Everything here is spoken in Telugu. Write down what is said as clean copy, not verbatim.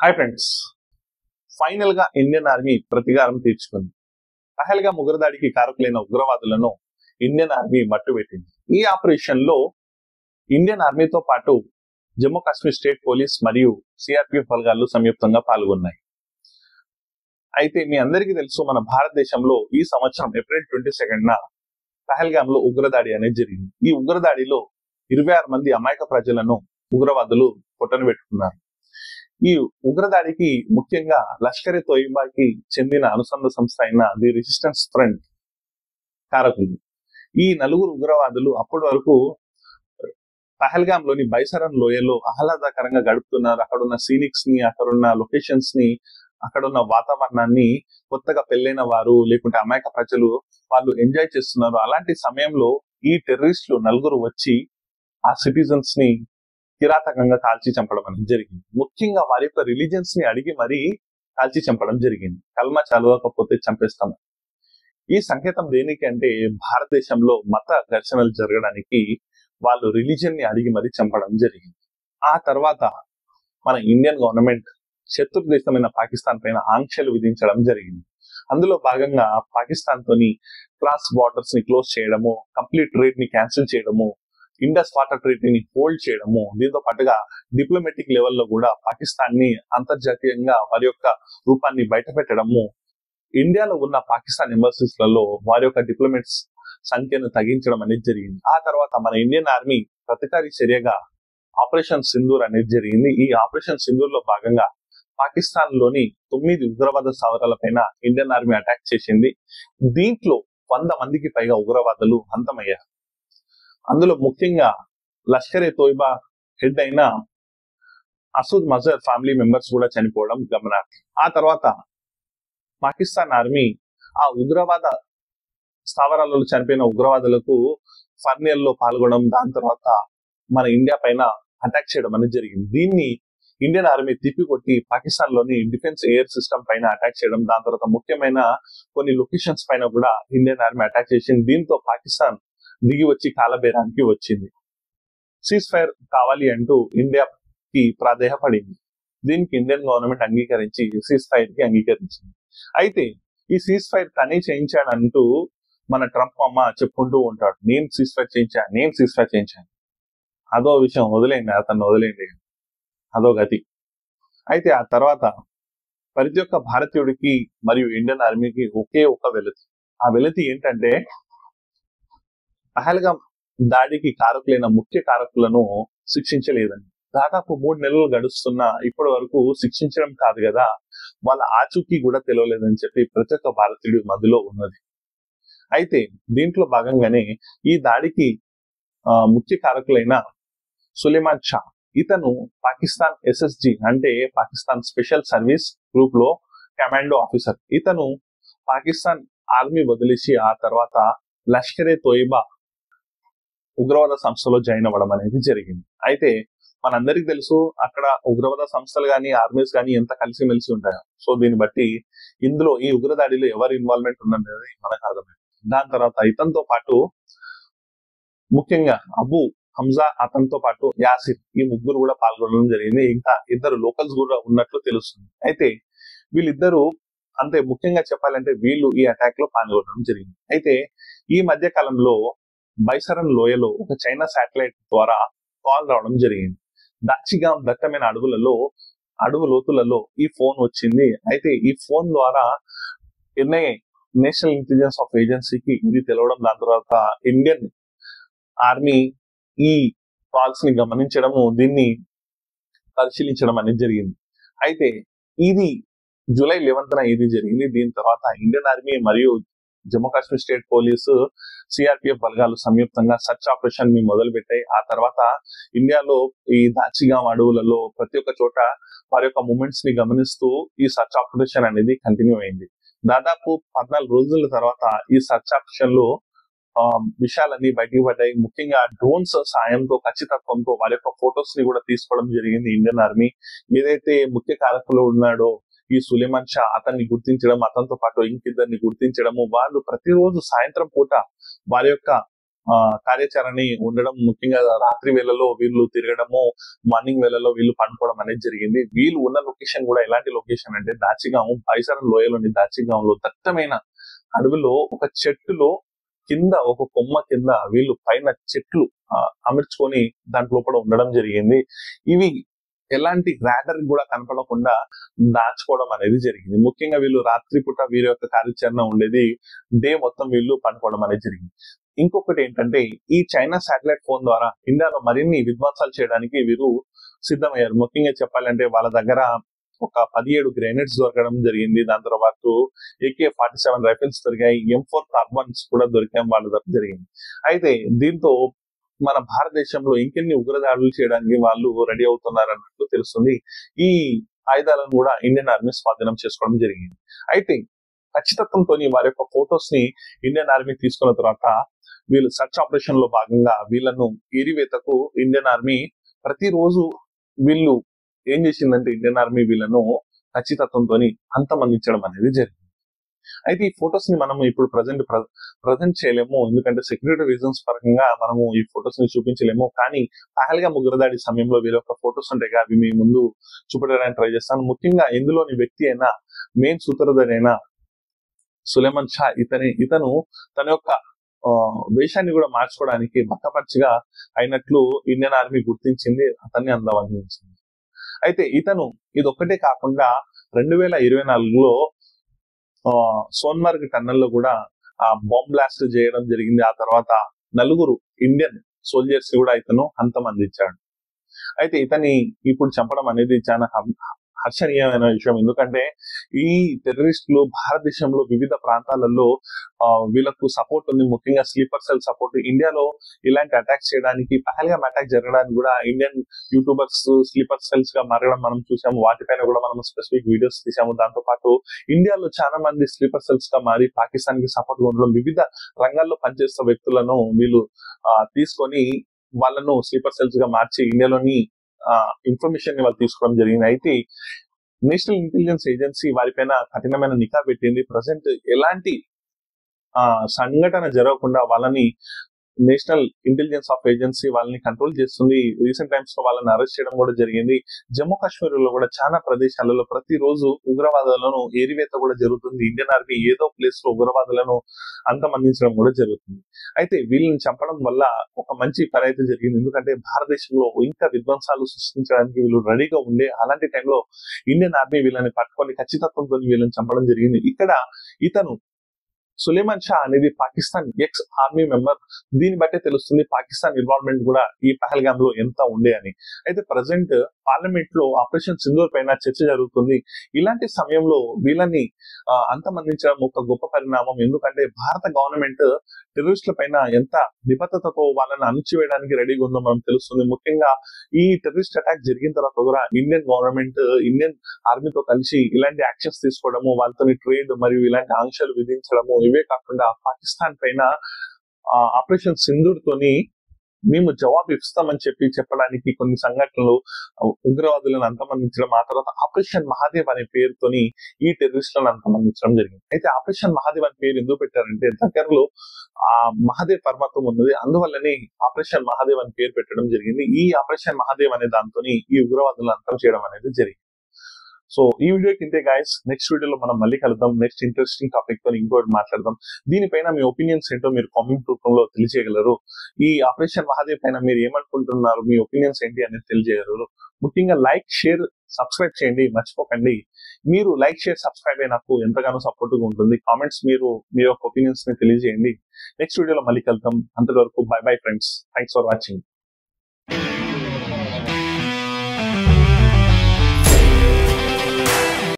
Hi friends. ఫైనల్ గా ఇండియన్ ఆర్మీ ప్రతీకారం తీర్చుకుంది. పహల్గాం ఉగ్రదాడికి కారకులైన ఉగ్రవాదులను ఇండియన్ ఆర్మీ మట్టుబెట్టింది. ఈ ఆపరేషన్ లో ఇండియన్ ఆర్మీతో పాటు జమ్మూ కాశ్మీర్ స్టేట్ పోలీస్ మరియు సిఆర్పిఎఫ్ బలగాలు సంయుక్తంగా పాల్గొన్నాయి. అయితే మీ అందరికీ తెలుసు, మన భారతదేశంలో ఈ సంవత్సరం ఏప్రిల్ 22న పహల్గామ్ లో ఉగ్రదాడి అనేది జరిగింది. ఈ ఉగ్రదాడిలో 26 మంది అమాయక ప్రజలను ఉగ్రవాదులు పొట్టన పెట్టుకున్నారు. ఈ ఉగ్రదాడికి ముఖ్యంగా లష్కరే తోయిబాకి చెందిన అనుబంధ సంస్థ అయిన ది రెసిస్టెన్స్ ఫ్రంట్ కారకులు. ఈ నలుగురు ఉగ్రవాదులు అప్పటి వరకు పహల్గామ్ లోని బైసరన్ లోయలో ఆహ్లాదకరంగా గడుపుతున్నారు. అక్కడున్న సీనిక్స్ ని, అక్కడున్న లొకేషన్స్ ని, అక్కడున్న వాతావరణాన్ని కొత్తగా పెళ్ళైన వారు లేకుంటే అమాయక ప్రజలు వాళ్ళు ఎంజాయ్ చేస్తున్నారు. అలాంటి సమయంలో ఈ టెర్రరిస్టులు నలుగురు వచ్చి ఆ సిటిజన్స్ ని కిరాతకంగా కాల్చి చంపడం అనేది జరిగింది. ముఖ్యంగా వారి యొక్క రిలీజియన్స్ ని అడిగి మరీ కాల్చి చంపడం జరిగింది. కల్మా చదవకపోతే చంపేస్తాం. ఈ సంకేతం దేనికి అంటే, భారతదేశంలో మత ఘర్షణలు జరగడానికి వాళ్ళు రిలీజియన్ ని అడిగి మరీ చంపడం జరిగింది. ఆ తర్వాత మన ఇండియన్ గవర్నమెంట్ శత్రు దేశమైన పాకిస్తాన్ పైన ఆంక్షలు విధించడం జరిగింది. అందులో భాగంగా పాకిస్తాన్ తోని క్రాస్ బార్డర్స్ ని క్లోజ్ చేయడము, కంప్లీట్ ట్రేడ్ ని క్యాన్సిల్ చేయడము, ఇండస్ వాటర్ ట్రీటీని హోల్డ్ చేయడము, దీంతో పాటుగా డిప్లొమాటిక్ లెవెల్లో కూడా పాకిస్తాన్ ని అంతర్జాతీయంగా వారి యొక్క రూపాన్ని బయట పెట్టడము, ఇండియాలో ఉన్న పాకిస్తాన్ ఎంబసీస్ లలో వారి యొక్క డిప్లొమేట్స్ సంఖ్యను తగ్గించడం అనేది జరిగింది. ఆ తర్వాత మన ఇండియన్ ఆర్మీ ప్రతికారి చర్యగా ఆపరేషన్ సింధూర్ అనేది జరిగింది. ఈ ఆపరేషన్ సింధూర్ లో భాగంగా పాకిస్తాన్ లోని 9 ఉగ్రవాద స్థావరాల పైన ఇండియన్ ఆర్మీ అటాక్ చేసింది. దీంట్లో 100 మందికి పైగా ఉగ్రవాదులు అంతమయ్యారు. అందులో ముఖ్యంగా లష్కరే తోయిబా హెడ్ అయిన అసూద్ మజర్ ఫ్యామిలీ మెంబర్స్ కూడా చనిపోవడం గమనార్హం. ఆ తర్వాత పాకిస్తాన్ ఆర్మీ ఆ ఉగ్రవాద స్థావరాలలో చనిపోయిన ఉగ్రవాదులకు ఫర్నియల్లో పాల్గొనడం, దాని తర్వాత మన ఇండియా పైన అటాక్ చేయడం అనేది జరిగింది. దీన్ని ఇండియన్ ఆర్మీ తిప్పికొట్టి పాకిస్తాన్ లోని డిఫెన్స్ ఎయిర్ సిస్టమ్ పైన అటాక్ చేయడం, దాని తర్వాత ముఖ్యమైన కొన్ని లొకేషన్స్ పైన కూడా ఇండియన్ ఆర్మీ అటాక్ చేసింది. దీంతో పాకిస్తాన్ దిగి వచ్చి కాలబేరానికి వచ్చింది. సీజ్ ఫైర్ కావాలి అంటూ ఇండియాకి ప్రాధేయపడింది. దీనికి ఇండియన్ గవర్నమెంట్ అంగీకరించి సీజ్ ఫైర్ కి అంగీకరించింది. అయితే ఈ సీజ్ ఫైర్ తనే చేయించాడంటూ మన ట్రంప్ అమ్మ చెప్పుకుంటూ ఉంటాడు, నేను సీజ్ ఫైర్ చేయించాను. అదో విషయం వదిలేండి, అతను వదిలేండి, అదో గతి. అయితే ఆ తర్వాత ప్రతి ఒక్క భారతీయుడికి మరియు ఇండియన్ ఆర్మీకి ఒకే ఒక వెలితి. ఆ వెలితి ఏంటంటే, పహల్గాం దాడికి కారకులైన ముఖ్య కారకులను శిక్షించలేదని. దాదాపు 3 నెలలు గడుస్తున్నా ఇప్పటి వరకు శిక్షించడం కాదు కదా, వాళ్ళ ఆచూకీ కూడా తెలియలేదని చెప్పి ప్రతి ఒక్క భారతీయుడి మధ్యలో ఉన్నది. అయితే దీంట్లో భాగంగానే ఈ దాడికి ముఖ్య కారకులైన సులేమాన్ షా, ఇతను పాకిస్తాన్ ఎస్ఎస్జి అంటే పాకిస్తాన్ స్పెషల్ సర్వీస్ గ్రూప్ లో కమాండో ఆఫీసర్. ఇతను పాకిస్తాన్ ఆర్మీ వదిలేసి ఆ తర్వాత లష్కరే తోయిబా ఉగ్రవాద సంస్థలో జాయిన్ అవ్వడం అనేది జరిగింది. అయితే మనందరికి తెలుసు, అక్కడ ఉగ్రవాద సంస్థలు గానీ ఆర్మీస్ గానీ ఎంత కలిసిమెలిసి ఉంటాయో. సో దీన్ని బట్టి ఇందులో ఈ ఉగ్రదాడిలో ఎవరి ఇన్వాల్వ్మెంట్ ఉన్నది మనకు అర్థమైంది. దాని తర్వాత ఇతనితో పాటు ముఖ్యంగా అబు హంజా, అతనితో పాటు యాసిర్, ఈ ముగ్గురు కూడా పాల్గొనడం జరిగింది. ఇంకా 2 లోకల్స్ కూడా ఉన్నట్లు తెలుస్తుంది. అయితే వీళ్ళిద్దరూ, అంతే ముఖ్యంగా చెప్పాలంటే వీళ్ళు ఈ అటాక్ లో పాల్గొనడం జరిగింది. అయితే ఈ మధ్య కాలంలో బైసరన్ లోయలో ఒక చైనా శాటిలైట్ ద్వారా కాల్ రావడం జరిగింది. దాచిగాం దట్టమైన అడవు లోతులలో ఈ ఫోన్ వచ్చింది. అయితే ఈ ఫోన్ ద్వారా ఎన్ఐఏ, నేషనల్ ఇంటెలిజెన్స్ ఆఫ్ ఏజెన్సీకి ఇది తెలవడం, దాని తర్వాత ఇండియన్ ఆర్మీ ఈ కాల్స్ ని గమనించడము, దీన్ని పరిశీలించడం అనేది జరిగింది. అయితే ఇది జూలై 11న ఇది జరిగింది. దీని తర్వాత ఇండియన్ ఆర్మీ మరియు Jammu Kashmir state police, CRPF బలగాలు సంయుక్తంగా సర్చ్ ఆపరేషన్ ని మొదలుపెట్టాయి. ఆ తర్వాత ఇండియాలో ఈ దాచిగాం అడవులలో ప్రతి ఒక్క చోట వారి యొక్క మూమెంట్స్ ని గమనిస్తూ ఈ సర్చ్ ఆపరేషన్ అనేది కంటిన్యూ అయింది. దాదాపు 14 రోజుల తర్వాత ఈ సర్చ్ ఆపరేషన్ లో విషయాలన్నీ బయటకు పడ్డాయి. ముఖ్యంగా డ్రోన్స్ సాయంతో, ఖచ్చితత్వంతో వారి యొక్క ఫొటోస్ ని కూడా తీసుకోవడం జరిగింది ఇండియన్ ఆర్మీ. ఏదైతే ముఖ్య కారకులు ఉన్నాడో ఈ సులేమాన్ షా, అతన్ని గుర్తించడం, అతనితో పాటు ఇంకిద్దరిని గుర్తించడము, వాళ్ళు ప్రతిరోజు సాయంత్రం పూట వారి యొక్క కార్యాచరణ ఉండడం, ముఖ్యంగా రాత్రి వేళలో వీళ్ళు తిరగడము, మార్నింగ్ వేళలో వీళ్ళు పండుకోవడం అనేది జరిగింది. వీళ్ళు ఉన్న లొకేషన్ కూడా ఎలాంటి లొకేషన్ అంటే దాచిగాం, బైసరన్ లోయలోని దాచిగాంలో దట్టమైన అడవిలో ఒక చెట్టులో కింద ఒక కొమ్మ కింద వీళ్ళు పైన చెట్లు అమర్చుకొని దాంట్లో లోపల ఉండడం జరిగింది. ఇవి ఎలాంటి రాడర్ కూడా కనపడకుండా దాచుకోవడం అనేది జరిగింది. ముఖ్యంగా వీళ్ళు రాత్రిపూట వీరి యొక్క కార్యాచరణ ఉండేది, డే మొత్తం వీళ్ళు పండుకోవడం అనేది జరిగింది. ఇంకొకటి ఏంటంటే ఈ చైనా శాటిలైట్ ఫోన్ ద్వారా ఇండియాలో మరిన్ని విధ్వంసాలు చేయడానికి వీరు సిద్ధమయ్యారు. ముఖ్యంగా చెప్పాలంటే వాళ్ళ దగ్గర ఒక 17 గ్రెనేడ్స్ దొరకడం జరిగింది. దాని తర్వాత AK-47 రైఫిల్స్ దొరికాయి, M4 కార్బన్స్ కూడా దొరికాం వాళ్ళ దగ్గర జరిగింది. అయితే దీంతో మన భారతదేశంలో ఇంకెన్ని ఉగ్రదాడులు చేయడానికి వాళ్ళు రెడీ అవుతున్నారు అన్నట్టు తెలుస్తుంది. ఈ ఆయుధాలను కూడా ఇండియన్ ఆర్మీ స్వాధీనం చేసుకోవడం జరిగింది. అయితే ఖచ్చితత్వంతో వారి యొక్క ఫొటోస్ ని ఇండియన్ ఆర్మీ తీసుకున్న తర్వాత వీళ్ళు సర్చ్ ఆపరేషన్ లో భాగంగా వీళ్ళను ఏరివేతకు ఇండియన్ ఆర్మీ ప్రతిరోజు వీళ్ళు ఏం చేసిందంటే ఇండియన్ ఆర్మీ వీళ్ళను ఖచ్చితత్వంతో అంతమందించడం అనేది జరిగింది. అయితే ఈ ఫొటోస్ ని మనం ఇప్పుడు ప్రజెంట్ చేయలేము, ఎందుకంటే సెక్యూరిటీ రీజన్స్ పరంగా మనము ఈ ఫొటోస్ ని చూపించలేము. కానీ పహల్గామ్ ఉగ్రదాడి సమయంలో వీళ్ళ యొక్క ఫొటోస్ ఉంటాయి, అవి మీ ముందు చూపించడానికి ట్రై చేస్తాను. ముఖ్యంగా ఇందులోని వ్యక్తి అయినా మెయిన్ సూత్రధారి అయిన సులేమాన్ షా, ఇతను తన యొక్క వేషాన్ని కూడా మార్చుకోవడానికి బక్కపచ్చిగా అయినట్లు ఇండియన్ ఆర్మీ గుర్తించింది, అతన్ని అందించింది. అయితే ఇతను ఇదొక్కటే కాకుండా 2024లో సోన్మర్గ్ టన్నెల్ లో కూడా బాంబ్ బ్లాస్ట్ చేయడం జరిగింది. ఆ తర్వాత 4 ఇండియన్ సోల్జర్స్ కూడా ఇతను అందించాడు. అయితే ఇతన్ని ఇప్పుడు చంపడం అనేది చాలా హర్షణీయమైన విషయం, ఎందుకంటే ఈ టెర్రరిస్టులు భారతదేశంలో వివిధ ప్రాంతాలలో వీళ్ళకు సపోర్ట్ ఉంది. ముఖ్యంగా స్లీపర్ సెల్ సపోర్ట్. ఇండియాలో ఇలాంటి అటాక్స్ చేయడానికి, పహల్గామ్ అటాక్ జరగడానికి కూడా ఇండియన్ యూట్యూబర్స్ స్లీపర్ సెల్స్ గా మారడం మనం చూసాము. వాటిపైన కూడా మనం స్పెసిఫిక్ వీడియోస్ తీసాము. దాంతో పాటు ఇండియాలో చాలా మంది స్లీపర్ సెల్స్ గా మారి పాకిస్తాన్ కి సపోర్ట్ గా ఉండడం, వివిధ రంగాల్లో పనిచేస్తున్న వ్యక్తులను వీళ్ళు తీసుకొని వాళ్ళను స్లీపర్ సెల్స్ గా మార్చి ఇండియాలోని ఇన్ఫర్మేషన్ ని వాళ్ళు తీసుకోవడం జరిగింది. అయితే నేషనల్ ఇంటెలిజెన్స్ ఏజెన్సీ వారిపైన కఠినమైన నిఘా పెట్టింది. ప్రజెంట్ ఎలాంటి సంఘటన జరగకుండా వాళ్ళని నేషనల్ ఇంటెలిజెన్స్ ఆఫ్ ఏజెన్సీ వాళ్ళని కంట్రోల్ చేస్తుంది. రీసెంట్ టైమ్స్ లో వాళ్ళని అరెస్ట్ చేయడం కూడా జరిగింది. జమ్మూ కాశ్మీర్ లో కూడా చాలా ప్రదేశాలలో ప్రతిరోజు ఉగ్రవాదులను ఏరివేత కూడా జరుగుతుంది. ఇండియన్ ఆర్మీ ఏదో ప్లేస్ లో ఉగ్రవాదులను అంతమందించడం కూడా జరుగుతుంది. అయితే వీళ్ళని చంపడం వల్ల ఒక మంచి పని అయితే జరిగింది, ఎందుకంటే భారతదేశంలో ఇంకా విధ్వంసాలు సృష్టించడానికి వీళ్ళు రెడీగా ఉండే అలాంటి టైంలో ఇండియన్ ఆర్మీ వీళ్ళని పట్టుకొని ఖచ్చితత్వంతో వీళ్ళని చంపడం జరిగింది. ఇక్కడ ఇతను సులేమాన్ షా అనేది పాకిస్తాన్ ఎక్స్ ఆర్మీ మెంబర్. దీన్ని బట్టే తెలుస్తుంది పాకిస్తాన్ ఇన్వాల్వ్మెంట్ కూడా ఈ పహల్గామ్ లో ఎంత ఉండే అని. అయితే ప్రజెంట్ పార్లమెంట్ లో ఆపరేషన్ సింధూర్ పైన చర్చ జరుగుతుంది. ఇలాంటి సమయంలో వీళ్ళని అంతమందించడం ఒక గొప్ప పరిణామం, ఎందుకంటే భారత గవర్నమెంట్ టెర్రరిస్టుల పైన ఎంత నిబద్ధతతో వాళ్ళని అణచివేయడానికి రెడీగా ఉందో మనం తెలుస్తుంది. ముఖ్యంగా ఈ టెర్రరిస్ట్ అటాక్ జరిగిన తర్వాత కూడా ఇండియన్ గవర్నమెంట్ ఇండియన్ ఆర్మీతో కలిసి ఇలాంటి యాక్షన్స్ తీసుకోవడము, వాళ్ళతో ట్రేడ్ మరియు ఇలాంటి ఆంక్షలు విధించడము, ఇవే కాకుండా పాకిస్తాన్ పైన ఆపరేషన్ సింధూర్ తోని మేము జవాబు ఇస్తామని చెప్పడానికి కొన్ని సంఘటనలు, ఉగ్రవాదులను అంతమందించడం, ఆ తర్వాత ఆపరేషన్ మహాదేవ్ అనే పేరుతోని ఈ టెర్రరిస్టులను అంతమందించడం జరిగింది. అయితే ఆపరేషన్ మహాదేవ్ అనే పేరు ఎందుకు పెట్టారంటే దగ్గరలో ఆ మహాదేవ్ పర్వతం ఉన్నది, అందువల్లనే ఆపరేషన్ మహాదేవ్ అని పేరు పెట్టడం జరిగింది. ఈ ఆపరేషన్ మహాదేవ్ అనే దాంతో ఈ ఉగ్రవాదులను అంతం చేయడం అనేది జరిగింది. సో ఈ వీడియోకి ఇంతే గాయస్. నెక్స్ట్ వీడియోలో మనం మళ్ళీ కలుద్దాం. నెక్స్ట్ ఇంట్రెస్టింగ్ టాపిక్ తో ఇంకోటి మాట్లాడదాం. దీనిపైన మీ ఒపీనియన్స్ ఏంటో మీరు కామెంట్ రూపంలో తెలియజేయగలరు. ఈ ఆపరేషన్ మహాదేవ్ పైన మీరు ఏమనుకుంటున్నారు, మీ ఒపీనియన్స్ ఏంటి అనేది తెలియజేయగలరు. ముఖ్యంగా లైక్, షేర్, సబ్స్క్రైబ్ చేయండి, మర్చిపోకండి. మీరు లైక్, షేర్, సబ్స్క్రైబ్ అయి నాకు ఎంతగానో సపోర్ట్ గా ఉంటుంది. కామెంట్స్ మీరు మీ యొక్క ఒపీనియన్స్ ని తెలియజేయండి. నెక్స్ట్ వీడియోలో మళ్ళీ కలుద్దాం. అంతవరకు by bye friends. Thanks for watching.